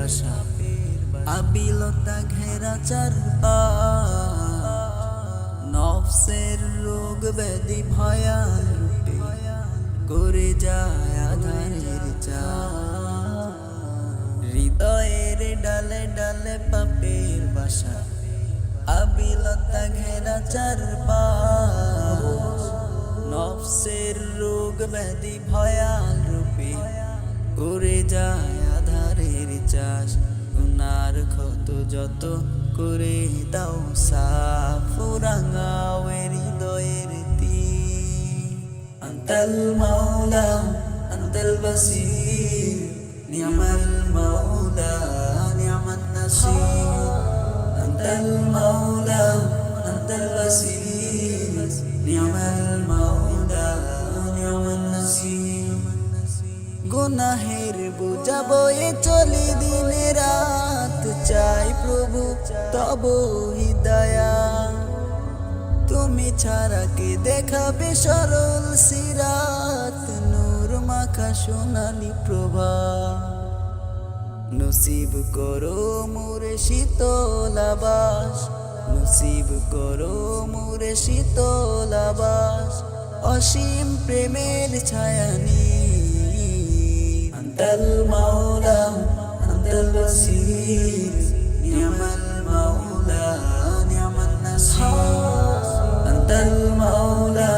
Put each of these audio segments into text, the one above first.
বাসা আবিলতা ঘেরা চারপাশ নফসের রোগ ব্যাধি ভয়াল রূপে করে যায় আধারের চাষ হৃদয়ের ডালে ডালে পাপের বাসা আবিলতা ঘেরা চারপাশ নফসের রোগ ব্যাধি ভয়াল রূপে করে যায় আধারের চাষ গুনার ক্ষত যত করে দাও সাফ রাঙাও হৃদয়ের তীর আন্তাল মাওলা আন্তাল বাসীর নিয়ামাল মাওলা নিয়ামান নাসির আন্তাল মাওলা আন্তাল বাসীর নিয়ামাল মাওলা নিয়ামান নাসির গুনাহের বোঝা বয়ে চলি দিনে রাত চাই প্রভু তব হৃদয়া তুমি ছাড়া কে দেখাবে সরল সিরাত নূর মাখা সোনালি প্রভা নসিব করো মোরে শীতল আবাস নসিব করো মোরে শীতল আবাস অসীম প্রেমের ছায়ানি আন্তাল মাওলা আন্তাল বাসীর নিয়ামাল মাওলা নিয়ামান নাসির আন্তাল মাওলা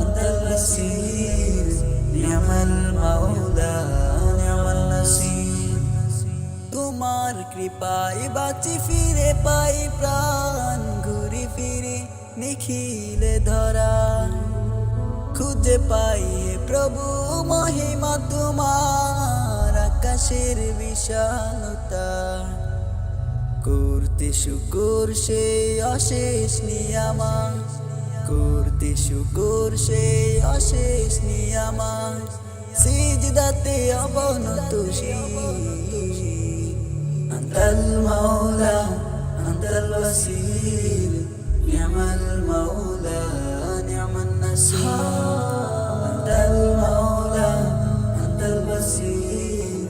আন্তাল বাসীর নিয়ামাল মাওলা নিয়ামান নাসির তোমার কৃপায় বাঁচি ফিরে পাই প্রাণ ঘুরি ফিরে নিখিলে ধরা খুঁজে পাই প্রভু মহিমা তোমার আকাশের বিশালতা করতে শুকর সে অশেষ নিয়ামত করতে শুকর সে অশেষ নিয়ামত সিজদাতে অবনত শির আন্তাল মাওলা আন্তাল বাসীর নিয়ামাল মাওলা নিয়ামান নাসির আন্তাল মাওলা আন্তাল বাসীর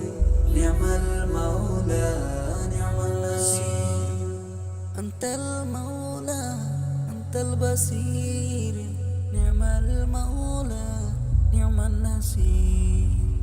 নিয়ামাল মাওলা নিয়ামান নাসির আন্তাল মাওলা আন্তাল বাসীর নিয়ামাল মাওলা নিয়ামান নাসির